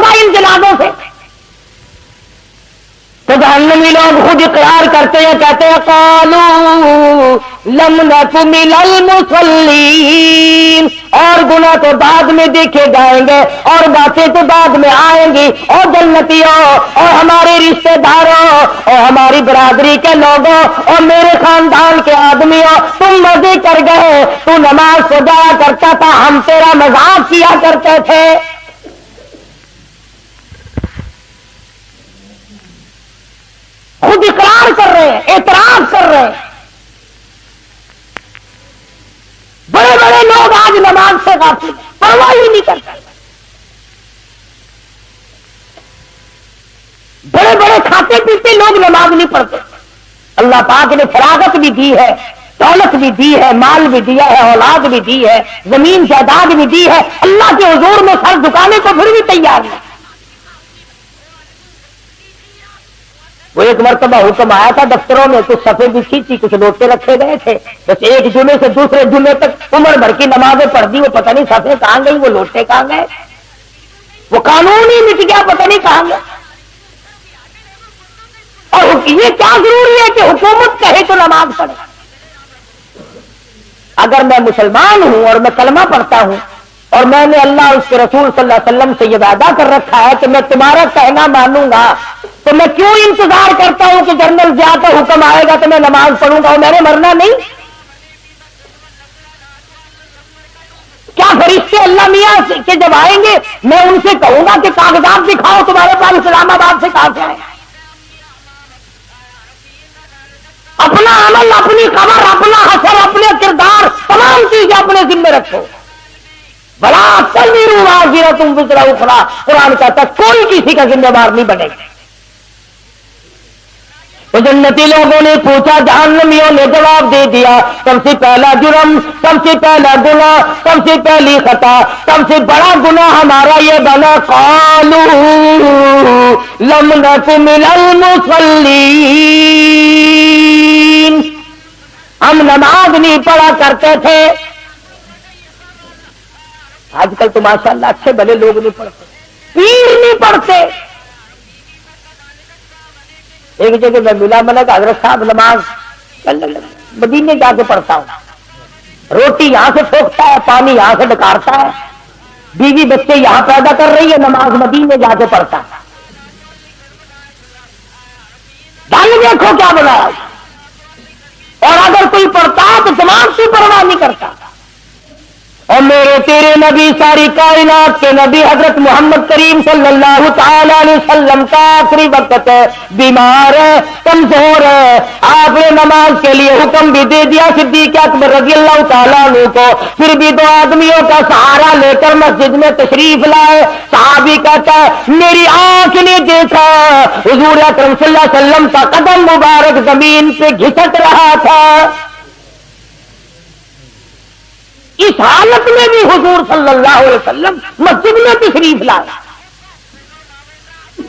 ہوگا ان جنازوں سے؟ تو جہنمی لوگ خود اقرار کرتے ہیں، کہتے ہیں قالوا لم نک من المصلین، اور گناہ تو بعد میں دیکھے جائیں گے اور باتیں تو بعد میں آئیں گی، اور جنتیوں اور ہمارے رشتہ داروں اور ہماری برادری کے لوگوں اور میرے خاندان کے آدمیوں، تم مزے کر گئے، تو نماز کو جایا کرتا تھا، ہم تیرا مذاق کیا کرتے تھے۔ خود اقرار کر رہے ہیں، اعتراف کر رہے ہیں۔ بڑے بڑے لوگ آج نماز سے غافل ہیں، پرواہ ہی نہیں کرتے۔ بڑے بڑے کھاتے پیتے لوگ نماز نہیں پڑھتے۔ اللہ پاک نے فراغت بھی دی ہے، دولت بھی دی ہے، مال بھی دیا ہے، اولاد بھی دی ہے، زمین جائیداد بھی دی ہے، اللہ کے حضور میں سر جھکانے کو پھر بھی تیار ہے۔ وہ ایک مرتبہ حکم آیا تھا دفتروں میں، کچھ صفحے بھی کھینچی، کچھ لوٹے رکھے گئے تھے، بس ایک جمعے سے دوسرے جمعے تک عمر بھر کی نمازیں پڑھ دی، وہ پتہ نہیں صفحے کہاں گئی، وہ لوٹے کہاں گئے، وہ قانون ہی مٹ گیا، پتہ نہیں کہاں گئے۔ اور یہ کیا ضروری ہے کہ حکومت کہے تو نماز پڑھے؟ اگر میں مسلمان ہوں اور میں کلمہ پڑھتا ہوں اور میں نے اللہ اس کے رسول صلی اللہ علیہ وسلم سے یہ وعدہ کر رکھا ہے کہ میں تمہارا کہنا مانوں گا، تو میں کیوں انتظار کرتا ہوں کہ جنرل ضیاء کا حکم آئے گا تو میں نماز پڑھوں گا اور میں نے مرنا نہیں؟ کیا فرشتے اللہ میاں کے جب آئیں گے میں ان سے کہوں گا کہ کاغذات دکھاؤ تمہارے پاس اسلام آباد سے کہاں سے آئے؟ اپنا عمل، اپنی خبر، اپنا حشر، اپنے کردار، تمام چیزیں اپنے ذمہ رکھو۔ بلا تزر وازرۃ وزر اخری، قرآن کہتا ہے کوئی کسی کا ذمہ دار نہیں بنے گا۔ تو جنتی لوگوں نے پوچھا، جہنمیوں نے جواب دے دیا، سب سے پہلا جرم، سب سے پہلا گناہ، سب سے پہلی خطا، سب سے بڑا گناہ ہمارا یہ بنا، قالوا لم نک من المصلین، ہم نماز نہیں پڑھا کرتے تھے۔ آج کل تو ماشاءاللہ اچھے بھلے لوگ نہیں پڑھتے، پیر نہیں پڑھتے۔ ایک جگہ میں ملا، میں نے کہا حضرت صاحب نماز مدینے جا کے پڑھتا ہوں، روٹی یہاں سے پھونکتا ہے، پانی یہاں سے ڈکارتا ہے، بیوی بچے یہاں پیدا کر رہی ہے، نماز مدینے جا کے پڑھتا ہے۔ ڈال دیکھو کیا بنایا، اور اگر کوئی پڑھتا ہے تو تمام کی پرواہ نہیں کرتا۔ اور میرے تیرے نبی، ساری کائنات کے نبی حضرت محمد کریم صلی اللہ تعالی علیہ وسلم کا آخری وقت ہے، بیمار ہے، کمزور ہے، آپ نے نماز کے لیے حکم بھی دے دیا صدیق اکبر رضی اللہ تعالیٰ عنہ کو، پھر بھی دو آدمیوں کا سہارا لے کر مسجد میں تشریف لائے۔ صحابی کہتا ہے میری آنکھ نے دیکھا حضور اکرم صلی اللہ علیہ وسلم کا قدم مبارک زمین پہ گھسٹ رہا تھا۔ اس حالت میں بھی حضور صلی اللہ علیہ وسلم مسجد میں تشریف لائے۔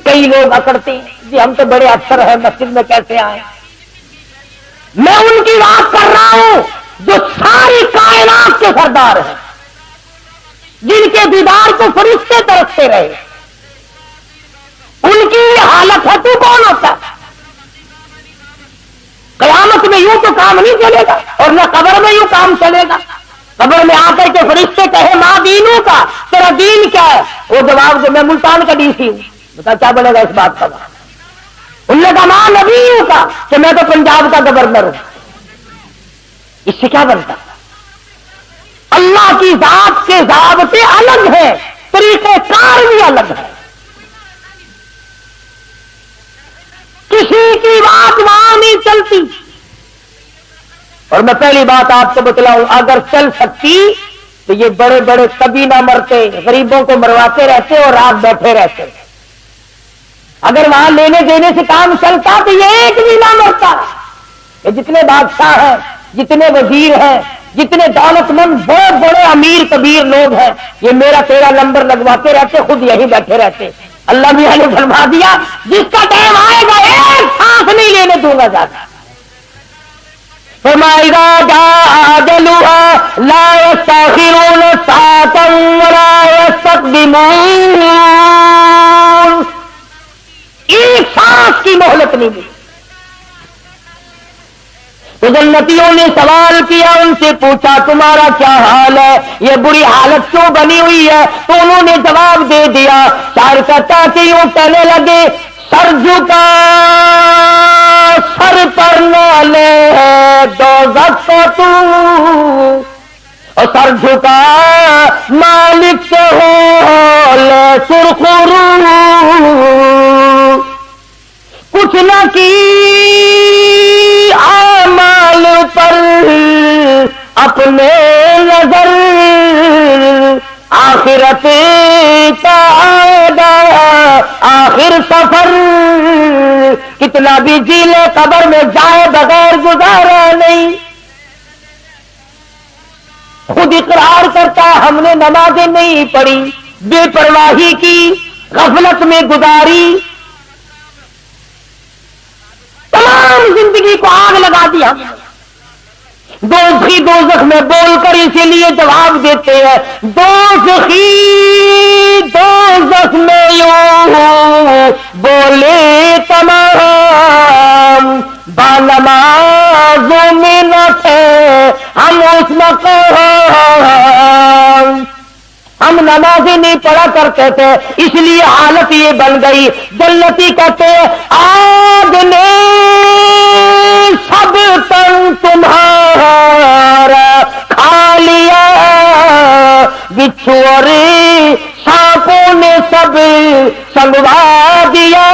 کئی لوگ اکڑتے ہیں جی ہم تو بڑے افسر ہیں، مسجد میں کیسے آئے؟ میں ان کی بات کر رہا ہوں جو ساری کائنات کے سردار ہیں، جن کے دیدار کو فرشتے ترستے رہے، ان کی حالت ہے تو کون ہوتا ہے؟ قیامت میں یوں تو کام نہیں چلے گا، اور نہ قبر میں یوں کام چلے گا۔ قبر میں آ کر کے فرشتے کہے ماں دینوں کا، تیرا دین کیا ہے؟ وہ جواب جو میں ملتان کا ڈی سی ہوں، بتا کیا بنے گا اس بات کا؟ ان نے کہا ماں نبیوں کا، کہ میں تو پنجاب کا گورنر ہوں۔ اس سے کیا بنتا؟ اللہ کی ذات کے ضابطے الگ ہیں، طریقہ کار بھی الگ ہے، کسی کی بات وہاں نہیں چلتی۔ اور میں پہلی بات آپ کو بتلاؤں، اگر چل سکتی تو یہ بڑے بڑے کبھی نہ مرتے، غریبوں کو مرواتے رہتے اور رات بیٹھے رہتے۔ اگر وہاں لینے دینے سے کام چلتا تو یہ ایک بھی نہ مرتا۔ یہ جتنے بادشاہ ہیں، جتنے وزیر ہیں، جتنے دولت مند بڑے بڑے امیر کبیر لوگ ہیں، یہ میرا تیرا نمبر لگواتے رہتے، خود یہیں بیٹھے رہتے۔ اللہ میاں نے فرما دیا جس کا ٹائم آئے گا ایک سانس نہیں لینے دوں گا زیادہ۔ فرمائے گا جاء لا يستأخرون ساعة ولا يستقدمون، جنتیوں نے سوال کیا، ان سے پوچھا تمہارا کیا حال ہے، یہ بری حالت کیوں بنی ہوئی ہے؟ تو انہوں نے جواب دے دیا، شاعر کہتا کہ یوں کہنے لگے، سر جھکا سر پر نہ لے دوزخ کو تو، اور سر جھکا مالک سے ہو لے سرخرو، کچھ نہ کی اعمال پر اپنے نظر، آخرت کا آخر سفر، کتنا بھی جی لے قبر میں جائے بغیر گزارا نہیں۔ خود اقرار کرتا ہم نے نمازیں نہیں پڑھی، بے پرواہی کی، غفلت میں گزاری، تمام زندگی کو آگ لگا دی ہم نے۔ دوزخی دوزخ میں بول کر اسی لیے جواب دیتے ہیں، دوزخی دوزخ میں یوں بولے تمام، بانمازوں میں نہ تھے ہم اس مقام، ہم نمازیں نہیں پڑھا کرتے تھے اس لیے حالت یہ بن گئی۔ جنتی کہتے آگ نے سب تن تمہارا کھا لیا، بچھو اور سانپوں نے سب سنگوا دیا۔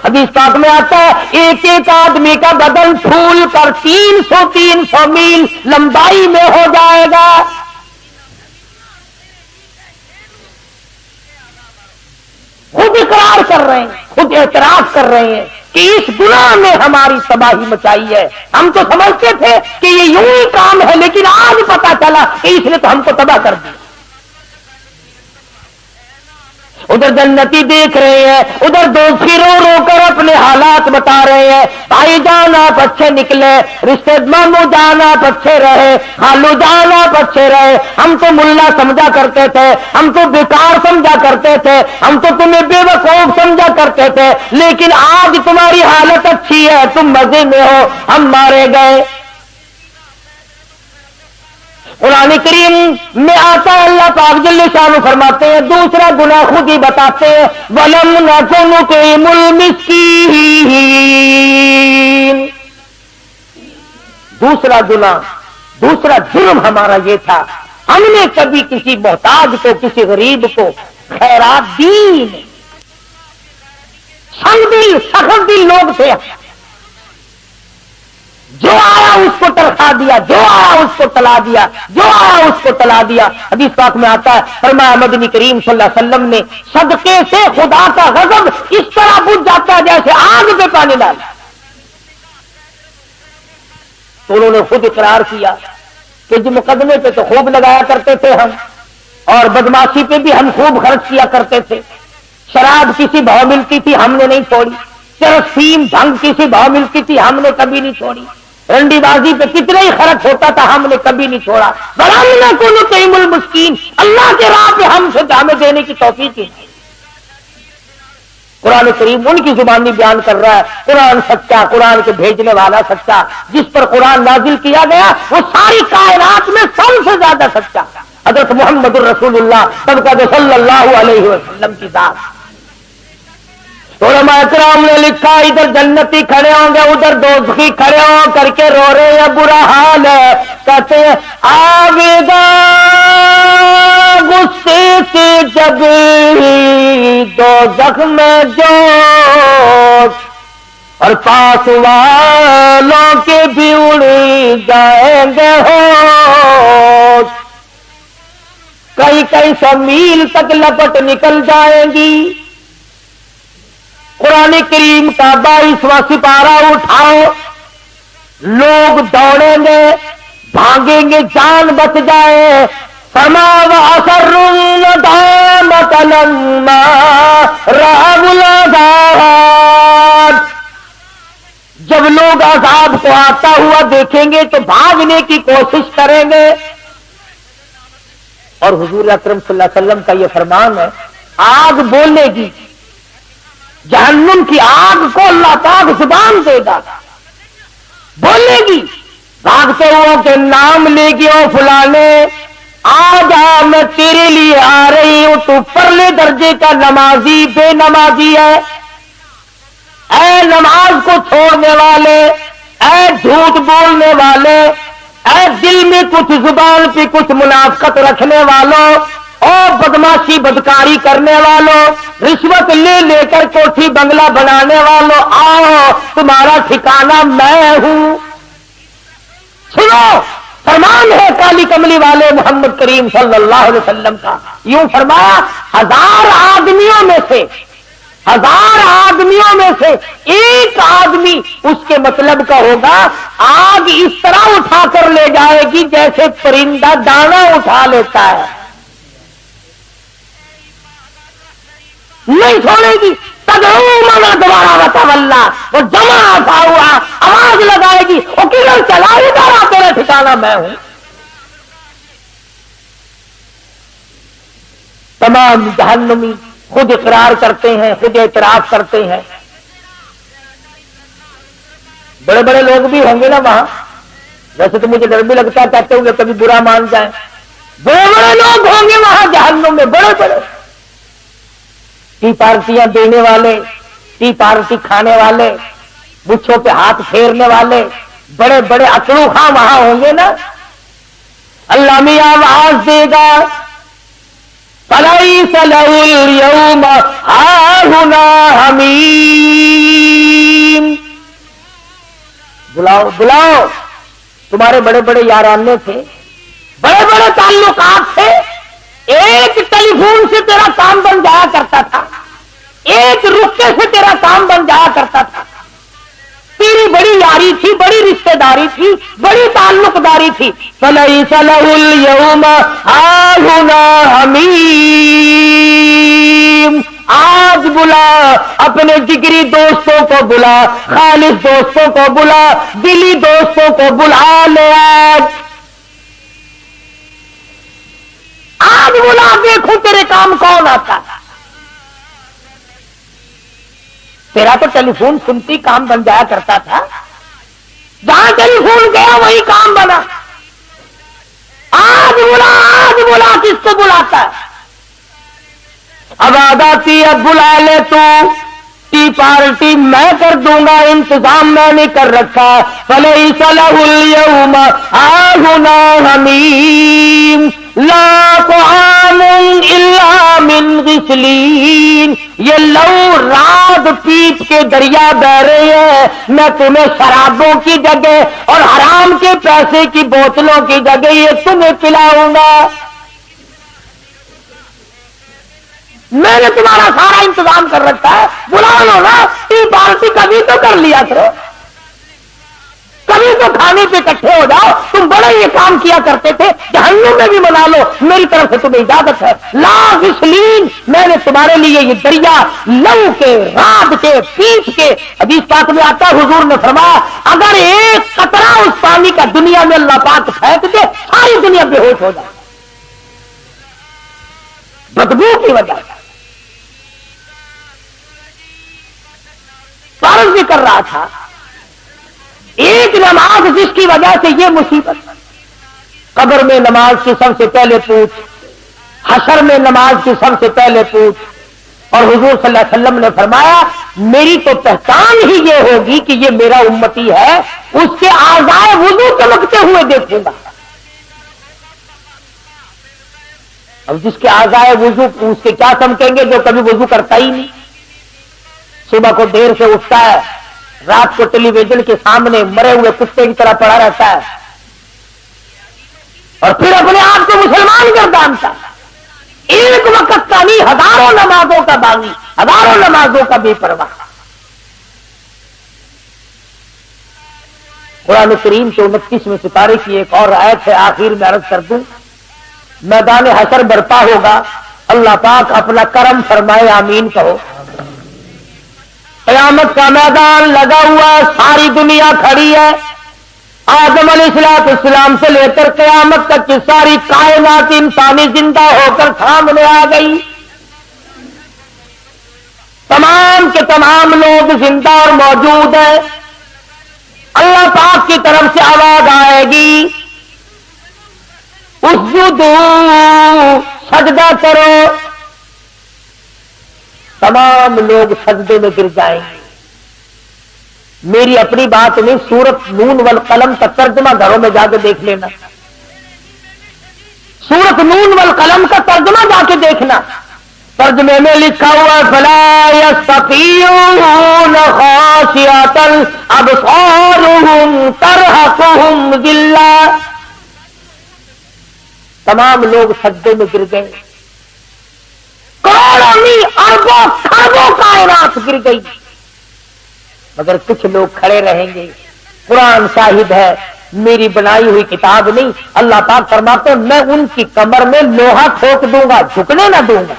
حدیث پاک میں آتا ہے ایک ایک آدمی کا بدن پھول کر 300 میل لمبائی میں ہو جائے گا۔ خود اقرار کر رہے ہیں، خود اعتراف کر رہے ہیں کہ اس گناہ نے ہماری تباہی مچائی ہے۔ ہم تو سمجھتے تھے کہ یہ یوں ہی کام ہے، لیکن آج پتا چلا کہ اس نے تو ہم کو تباہ کر دیا۔ ادھر جنتی دیکھ رہے ہیں، ادھر دوزخی رو رو کر اپنے حالات بتا رہے ہیں، بھائی جان آپ اچھے نکلے، رشتے ماموں جان آپ اچھے رہے، خالو جان آپ اچھے رہے، ہم تو ملا سمجھا کرتے تھے، ہم تو بیکار سمجھا کرتے تھے، ہم تو تمہیں بے وقوف سمجھا کرتے تھے، لیکن آج تمہاری حالت اچھی ہے، تم مزے میں ہو، ہم مارے گئے۔ قرآن کریم میں آتا ہے اللہ پاک جل شانہ فرماتے ہیں دوسرا گناہ خود ہی بتاتے ہیں، وَلَمْ نَكُ نُطْعِمُ الْمِسْكِينَ۔ دوسرا گناہ، دوسرا جرم ہمارا یہ تھا، ہم نے کبھی کسی محتاج کو، کسی غریب کو خیرات دی نہیں۔ سنگ دل، سخت دل لوگ تھے، جو آیا اس کو ترخا دیا، جو آیا اس کو تلا دیا، جو آیا اس کو تلا دیا۔ حدیث پاک میں آتا ہے فرمایا مدنی کریم صلی اللہ علیہ وسلم نے صدقے سے خدا کا غضب اس طرح بجھ جاتا ہے جیسے آگ پہ پانی ڈالا۔ تو انہوں نے خود اقرار کیا کہ جو مقدمے پہ تو خوب لگایا کرتے تھے ہم، اور بدماشی پہ بھی ہم خوب خرچ کیا کرتے تھے، شراب کسی بھاؤ ملتی تھی ہم نے نہیں چھوڑی، چرسیم بھنگ کسی بھاؤ ملتی تھی ہم نے کبھی نہیں چھوڑی، رنڈی بازی پہ کتنا ہی خرچ ہوتا تھا ہم نے کبھی نہیں چھوڑا۔ بڑا کو نطعم المسکین، اللہ کے راہ پہ ہم سے ہمیں دینے کی توفیق ہے۔ قرآن کریم ان کی زبانی بیان کر رہا ہے، قرآن سچا، قرآن کے بھیجنے والا سچا، جس پر قرآن نازل کیا گیا وہ ساری کائنات میں سب سے زیادہ سچا، حضرت محمد الرسول اللہ صلی اللہ علیہ وسلم کی ذات۔ علماء کرام نے لکھا ادھر جنتی کھڑے ہوں گے، ادھر دوزخی کھڑے ہو کر کے رو رہے ہیں، برا حال ہے، کہتے ہیں آویگا غصے سے جب دوزخ میں جوش، اور پاس والوں کے بھی اڑ جائیں گے ہوش، کئی سو میل تک لپٹ نکل جائیں گی۔ قرآن کریم کا 22واں سپارہ اٹھاؤ، لوگ دوڑیں گے، بھاگیں گے، جان بچ جائے۔ فما وَأَسَرُّوا النَّدَامَةَ لَمَّا رَأَوُا الْعَذَابَ، جب لوگ عذاب کو آتا ہوا دیکھیں گے تو بھاگنے کی کوشش کریں گے۔ اور حضور اکرم صلی اللہ علیہ وسلم کا یہ فرمان ہے، آگ بولے گی، جہنم کی آگ کو اللہ پاک زبان دے گا، بولے گی بھاگتے ہوا کہ نام لے گی او فلانے آج میں تیرے لیے آ رہی ہوں، تو پرلے درجے کا نمازی بے نمازی ہے، اے نماز کو چھوڑنے والے، اے جھوٹ بولنے والے، اے دل میں کچھ زبان پہ کچھ منافقت رکھنے والوں اور بدماشی بدکاری کرنے والوں، رشوت لے لے کر کوٹھی بنگلہ بنانے والوں، آؤ تمہارا ٹھکانہ میں ہوں۔ سنو فرمان ہے کالی کملی والے محمد کریم صلی اللہ علیہ وسلم کا، یوں فرمایا 1000 آدمیوں میں سے ایک آدمی اس کے مطلب کا ہوگا، آگ اس طرح اٹھا کر لے جائے گی جیسے پرندہ دانا اٹھا لیتا ہے، نہیں چھوڑے گی۔ تدعو دوبارہ وتولى، وہ جمع آتا ہوا آواز لگائے گی، وہ کدھر چلا ادھر تیرا ٹھکانہ میں ہوں۔ تمام جہنمی خود اقرار کرتے ہیں، خود اعتراف کرتے ہیں۔ بڑے بڑے لوگ بھی ہوں گے نا وہاں، ویسے تو مجھے ڈر بھی لگتا ہے کہتے ہوئے کبھی برا مان جائیں، بڑے بڑے لوگ ہوں گے وہاں جہنم میں، بڑے بڑے ٹی پارٹیاں دینے والے، ٹی پارٹی کھانے والے، مچھوں پہ ہاتھ پھیرنے والے، بڑے بڑے اکڑو خاں وہاں ہوں گے نا۔ اللہ میاں آواز دے گا فَلَيْسَ لَهُ الْيَوْمَ هَاهُنَا حَمِيمٌ، بلاؤ بلاؤ، تمہارے بڑے بڑے یارانے تھے، بڑے بڑے تعلقات تھے، ایک ٹیلی فون سے تیرا کام بن جایا کرتا تھا، ایک رکے سے تیرا کام بن جایا کرتا تھا، تیری بڑی یاری تھی، بڑی رشتہ داری تھی، بڑی تعلق داری تھی۔ فَلَيْسَ لَهُ الْيَوْمَ هَاهُنَا حَمِيمٌ، آج بلا اپنے جگری دوستوں کو بلا، خالص دوستوں کو بلا، دلی دوستوں کو بلا لے، آج بلا، دیکھو تیرے کام کون آتا ہے۔ تیرا تو ٹیلی فون سنتی کام بن جایا کرتا تھا، جہاں ٹیلی فون گیا وہی کام بنا۔ آج بلا کس کو بلاتا ہے؟ اب آتی اب بلا لے تو ٹی پارٹی میں کر دوں گا، انتظام میں نے کر رکھا۔ فَلَيْسَ لَهُ الْيَوْمَ هَاهُنَا حَمِيمٌ لَا طَعَامٌ إِلَّا مِنْ غِسْلِينٍ، یہ لو رات پیپ کے دریا بہ رہے ہیں، میں تمہیں شرابوں کی جگہ اور حرام کے پیسے کی بوتلوں کی جگہ یہ تمہیں پلاؤں گا، میں نے تمہارا سارا انتظام کر رکھا ہے، بلا لو نا، ٹی پارٹی کبھی تو کر لیا کرو، کبھی تو کھانے پہ اکٹھے ہو جاؤ، تم بڑے یہ کام کیا کرتے تھے، جہنم میں بھی منا لو، میری طرف سے تمہیں اجازت ہے۔ لا غسلین، میں نے تمہارے لیے یہ دریا لو کے، رات کے، پیپ کے، حدیث پاک میں آتا ہے حضور نے فرمایا اگر ایک قطرہ اس پانی کا دنیا میں اللہ پاک پھینک دے ساری دنیا بے ہوش ہو جائے، بدبو کی وجہ سے۔ فرض بھی کر رہا تھا، ایک نماز جس کی وجہ سے یہ مصیبت، قبر میں نماز کی سب سے پہلے پوچھ، حشر میں نماز کی سب سے پہلے پوچھ، اور حضور صلی اللہ علیہ وسلم نے فرمایا میری تو پہچان ہی یہ ہوگی کہ یہ میرا امتی ہے، اس کے اعضائے وضو چمکتے ہوئے دیکھوں گا۔ اب جس کے اعضائے وضو اس کے کیا چمکیں گے جو کبھی وضو کرتا ہی نہیں، صبح کو دیر سے اٹھتا ہے، رات کو ٹیلی ویژن کے سامنے مرے ہوئے کتے کی طرح پڑا رہتا ہے، اور پھر اپنے آپ کو مسلمان گردانتا ہے، ایک وقت کا نہیں، ہزاروں نمازوں کا باغی، ہزاروں نمازوں کا بے پرواہ۔ قرآن کریم کے 29ویں سپارے کی ایک اور آیت ہے، آخر میں عرض کر دوں، میدان حشر برپا ہوگا، اللہ پاک اپنا کرم فرمائے، آمین کہو۔ قیامت کا میدان لگا ہوا، ساری دنیا کھڑی ہے، آدم علیہ السلام سے لے کر قیامت تک کی ساری کائنات انسانی زندہ ہو کر سامنے آ گئی، تمام کے تمام لوگ زندہ اور موجود ہیں، اللہ پاک کی طرف سے آواز آئے گی اسجدو سجدہ کرو، تمام لوگ سجدے میں گر جائیں گے۔ میری اپنی بات نہیں، سورت نون والقلم کا ترجمہ گھروں میں جا کے دیکھ لینا، سورت نون والقلم کا ترجمہ جا کے دیکھنا، ترجمے میں لکھا ہوا فلا یستطیعون خاشعۃ ابصارهم ترہقهم ذلہ، تمام لوگ سجدے میں گر گئے، کروڑوں اربوں خربوں کائنات گر گئی، مگر کچھ لوگ کھڑے رہیں گے۔ قرآن شاہد ہے، میری بنائی ہوئی کتاب نہیں، اللہ پاک فرماتے ہیں میں ان کی کمر میں لوہا ٹھوک دوں گا، جھکنے نہ دوں گا،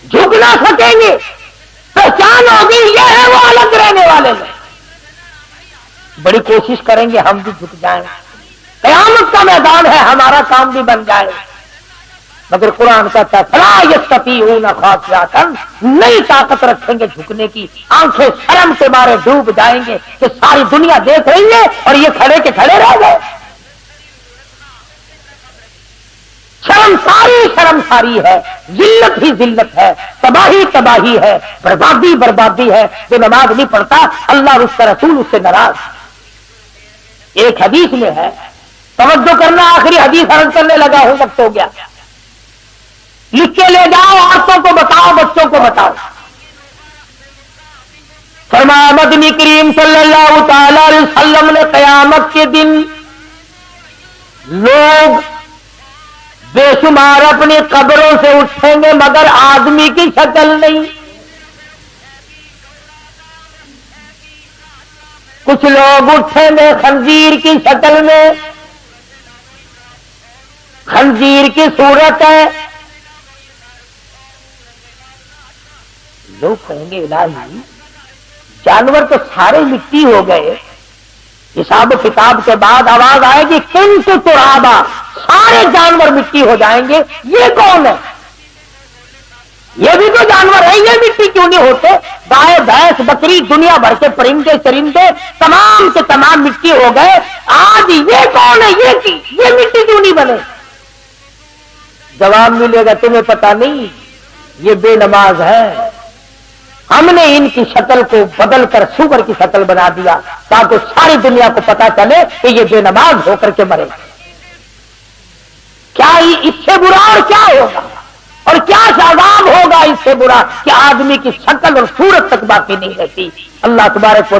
جھک نہ سکیں گے، پہچان ہوگی یہ ہے وہ الگ رہنے والے میں، بڑی کوشش کریں گے ہم بھی جھک جائیں، قیامت کا میدان ہے، ہمارا کام بھی بن جائے، مگر قرآن کہتا ہے فلا یستطیعون خاشعۃ، نہیں طاقت رکھیں گے جھکنے کی، آنکھیں شرم کے مارے ڈوب جائیں گے کہ ساری دنیا دیکھ رہی ہے اور یہ کھڑے کے کھڑے رہ گئے، شرم ساری ہے، ذلت ہی ذلت ہے، تباہی تباہی ہے، بربادی بربادی ہے، جو نماز نہیں پڑھتا اللہ اور اس کا رسول اس سے ناراض۔ ایک حدیث میں ہے، توجہ کرنا، آخری حدیث عرض کرنے لگا ہوں، وقت ہو گیا، لکھ کے لے جاؤ، عورتوں کو بتاؤ، بچوں کو بتاؤ۔ فرمایا مدنی کریم صلی اللہ تعالی علیہ وسلم نے قیامت کے دن لوگ بے شمار اپنی قبروں سے اٹھیں گے مگر آدمی کی شکل نہیں، کچھ لوگ اٹھیں گے خنزیر کی شکل میں، خنزیر کی صورت ہے، لوگ کہیں گے الہی جانور تو سارے مٹی ہو گئے، حساب و کتاب کے بعد آواز آئے گی کنت ترابا، سارے جانور مٹی ہو جائیں گے، یہ کون ہے؟ یہ بھی تو جانور ہے، یہ مٹی کیوں نہیں ہوتے؟ گائے بھینس بکری دنیا بھر کے پرندے چرندے تمام کے تمام مٹی ہو گئے، آج یہ کون ہے؟ یہ مٹی کیوں نہیں بنے؟ جواب ملے گا تمہیں پتا نہیں، یہ بے نماز ہے، ہم نے ان کی شکل کو بدل کر سور کی شکل بنا دیا تاکہ ساری دنیا کو پتا چلے کہ یہ بے نماز ہو کر کے مرے۔ کیا اس سے برا اور کیا ہوگا، اور کیا عذاب ہوگا اس سے برا کہ آدمی کی شکل اور صورت تک باقی نہیں رہتی۔ اللہ تبارک و